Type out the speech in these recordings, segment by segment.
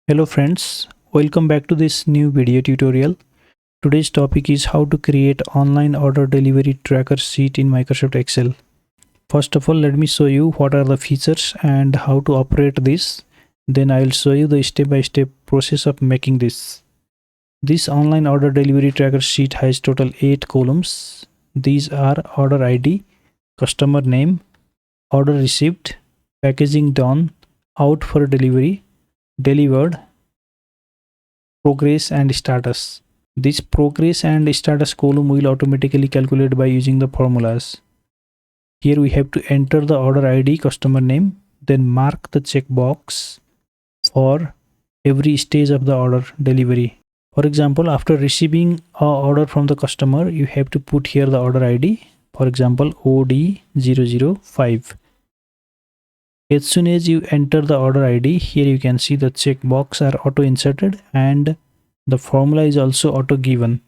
Hello friends, welcome back to this new video tutorial. Today's topic is how to create online order delivery tracker sheet in Microsoft Excel. First of all, let me show you what are the features and how to operate this. Then I will show you the step-by-step process of making this. This online order delivery tracker sheet has total 8 columns. These are order ID, customer name, order received, packaging done, out for delivery, delivered, progress and status. This progress and status column will automatically calculate by using the formulas. Here we have to enter the order ID, customer name, then mark the checkbox for every stage of the order delivery. For example, after receiving a order from the customer, you have to put here the order ID, for example OD005. As soon as you enter the order ID, here you can see the checkbox are auto inserted and the formula is also auto given.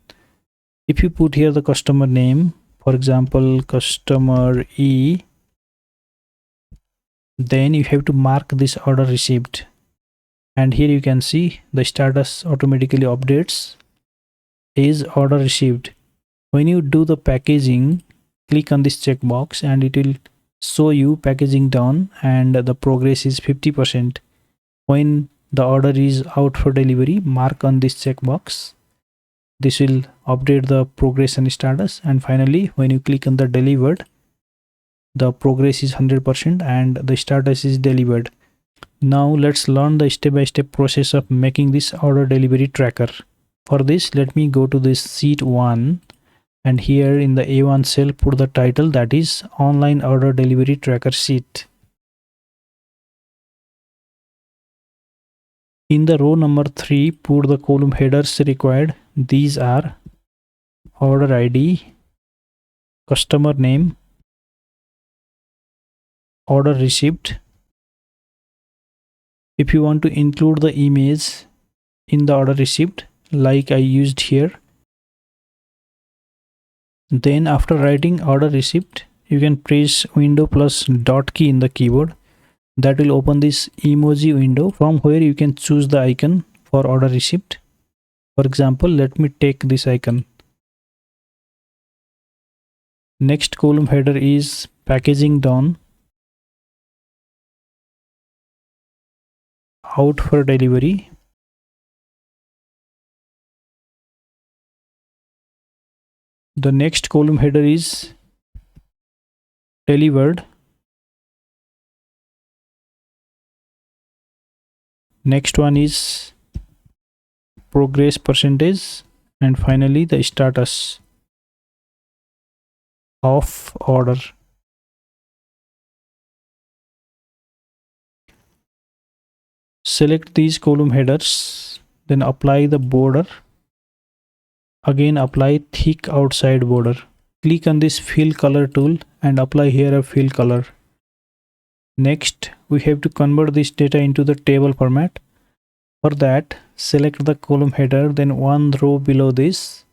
If you put here the customer name, for example customer E, then you have to mark this order received, and here you can see the status automatically updates is order received. When you do the packaging, click on this checkbox and it will show you packaging done and the progress is 50%. When the order is out for delivery, mark on this checkbox. This will update the progress and status, and finally when you click on the delivered, the progress is 100% and the status is delivered. Now let's learn the step-by-step process of making this order delivery tracker. For this, let me go to this sheet 1 and here in the A1 cell put the title, that is online order delivery tracker sheet. In the row number 3, put the column headers required. These are order ID, customer name, order received. If you want to include the image in the order received, like I used here, then after writing order received, you can press window plus dot key in the keyboard. That will open this emoji window from where you can choose the icon for order received. For example, let me take this icon. Next column header is packaging done, out for delivery, the next column header is delivered, next one is progress percentage, and finally the status of order. Select these column headers, then apply the border. Again apply thick outside border. Click on this fill color tool and apply here a fill color. Next, we have to convert this data into the table format. For that, select the column header, then one row below this.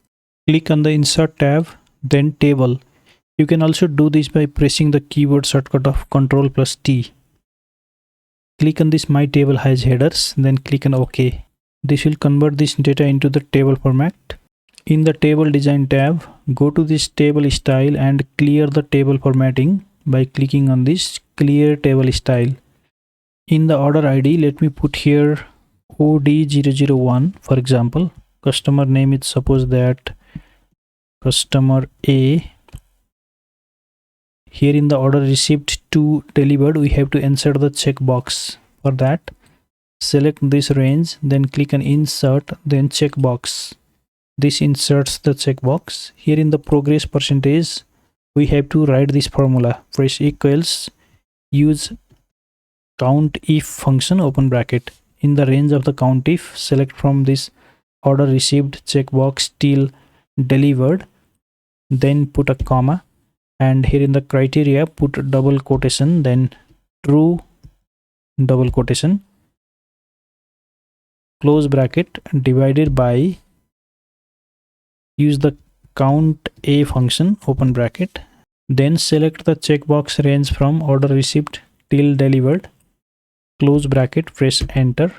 Click on the insert tab, then table. You can also do this by pressing the keyboard shortcut of Ctrl plus T. Click on this my table has headers, then click on OK. This will convert this data into the table format. In the table design tab, go to this table style and clear the table formatting by clicking on this clear table style. In the order ID, let me put here OD001, for example. Customer name is suppose that customer A. Here in the order received to delivered, we have to insert the checkbox. For that, select this range, then click on insert, then checkbox. This inserts the checkbox. Here in the progress percentage, we have to write this formula. Press equals, use count if function, open bracket. In the range of the count if, select from this order received checkbox till delivered, then put a comma, and here in the criteria put double quotation, then true double quotation, close bracket, divided by, use the count a function, open bracket, then select the checkbox range from order received till delivered, close bracket, press enter.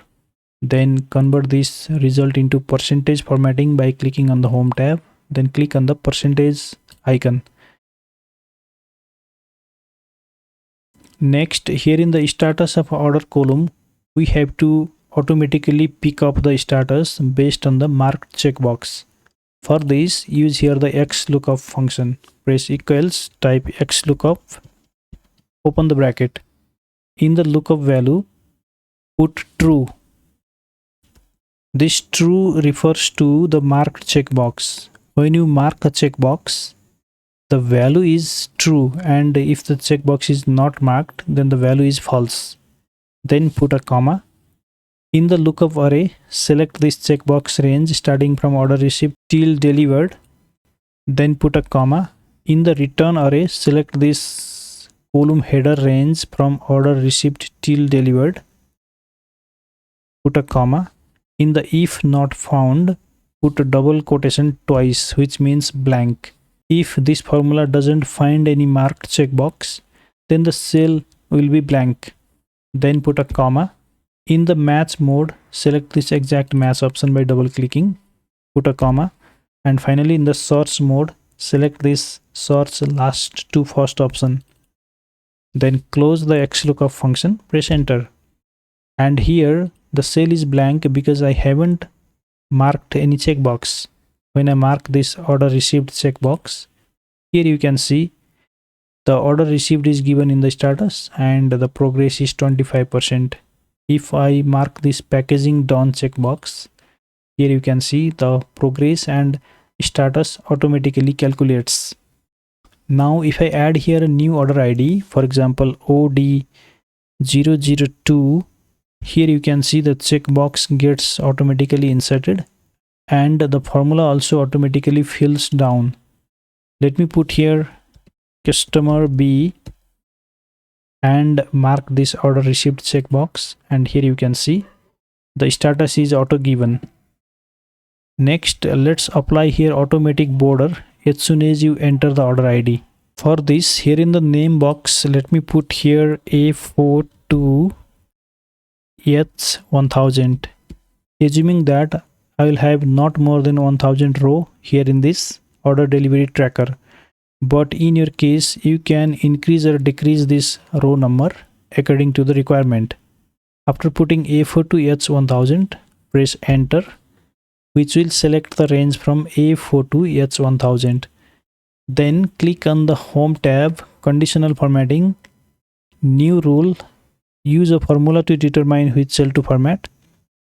Then convert this result into percentage formatting by clicking on the home tab. Then click on the percentage icon. Next, here in the status of order column, we have to automatically pick up the status based on the marked checkbox. For this, use here the xlookup function. Press equals, type xlookup, open the bracket. In the lookup value, put true. This true refers to the marked checkbox. When you mark a checkbox, the value is true, and if the checkbox is not marked, then the value is false. Then put a comma. In the lookup array, select this checkbox range starting from order received till delivered. Then put a comma. In the return array, select this column header range from order received till delivered. Put a comma. In the if not found, put a double quotation twice, which means blank. If this formula doesn't find any marked checkbox, then the cell will be blank. Then put a comma. In the match mode, select this exact match option by double clicking. Put a comma. And finally, in the search mode, select this search last to first option. Then close the xlookup function, press enter. And here the cell is blank because I haven't marked any checkbox. When I mark this order received checkbox, here you can see the order received is given in the status and the progress is 25%. If I mark this packaging done checkbox, here you can see the progress and status automatically calculates. Now if I add here a new order ID, for example OD002, here you can see the checkbox gets automatically inserted and the formula also automatically fills down. Let me put here customer B and mark this order received checkbox, and here you can see the status is auto given. Next, let's apply here automatic border as soon as you enter the order ID. For this, here in the name box, let me put here A42H1000, assuming that I will have not more than 1000 row here in this order delivery tracker. But in your case, you can increase or decrease this row number according to the requirement. After putting A42H1000, press enter, which will select the range from A42H1000. Then click on the home tab, conditional formatting, new rule, use a formula to determine which cell to format,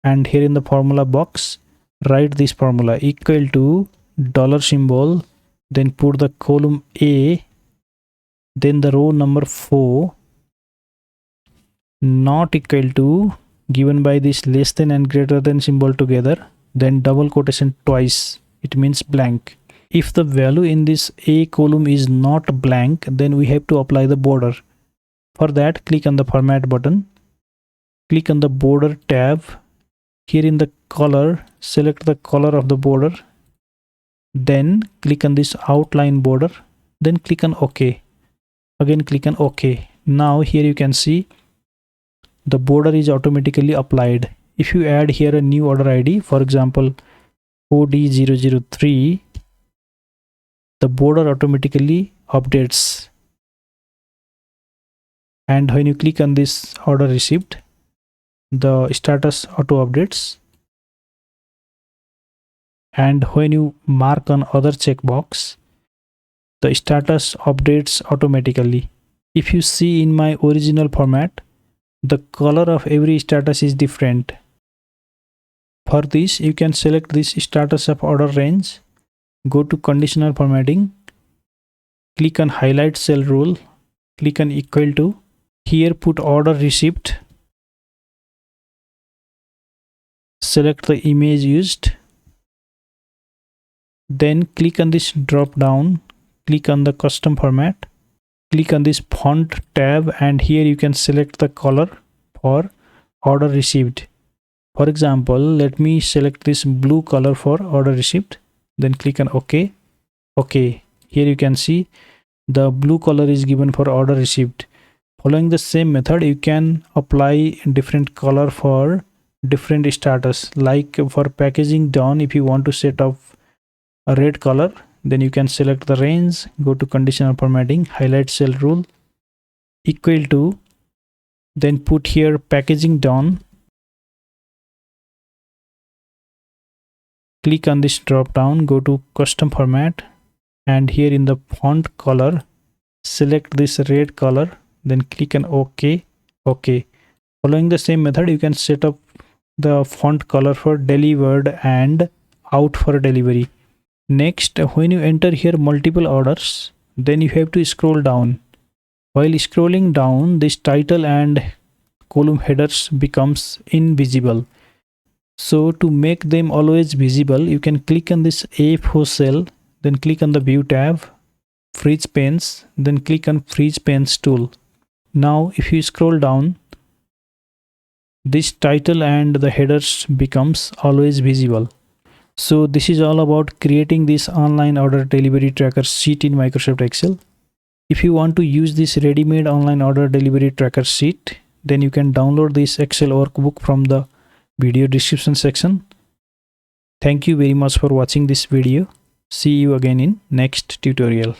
and here in the formula box, write this formula equal to dollar symbol, then put the column A, then the row number 4, not equal to, given by this less than and greater than symbol together, then double quotation twice, it means blank. If the value in this A column is not blank, then we have to apply the border. For that, click on the format button, click on the border tab. Here in the color, select the color of the border, then click on this outline border, then click on OK. Again click on OK. Now here you can see the border is automatically applied. If you add here a new order ID, for example OD003, the border automatically updates. And when you click on this order received, the status auto updates. And when you mark on other checkbox, the status updates automatically. If you see in my original format, the color of every status is different. For this, you can select this status of order range, go to conditional formatting, click on highlight cell rule, click on equal to, here put order received, select the image used, then click on this drop down, click on the custom format, click on this font tab, and here you can select the color for order received. For example, let me select this blue color for order received, then click on OK. OK, here you can see the blue color is given for order received. Following the same method, you can apply different color for different status. Like for packaging done, if you want to set up a red color, then you can select the range, go to conditional formatting, highlight cell rule, equal to, then put here packaging done. Click on this drop down, go to custom format, and here in the font color, select this red color, then click on OK. OK. Following the same method, you can set up the font color for delivered and out for delivery. Next, when you enter here multiple orders, then you have to scroll down. While scrolling down, this title and column headers becomes invisible. So to make them always visible, you can click on this A4 cell, then click on the view tab, freeze panes, then click on freeze panes tool. Now if you scroll down, this title and the headers becomes always visible. So this is all about creating this online order delivery tracker sheet in Microsoft Excel. If you want to use this ready-made online order delivery tracker sheet, then you can download this Excel workbook from the video description section. Thank you very much for watching this video. See you again in next tutorial.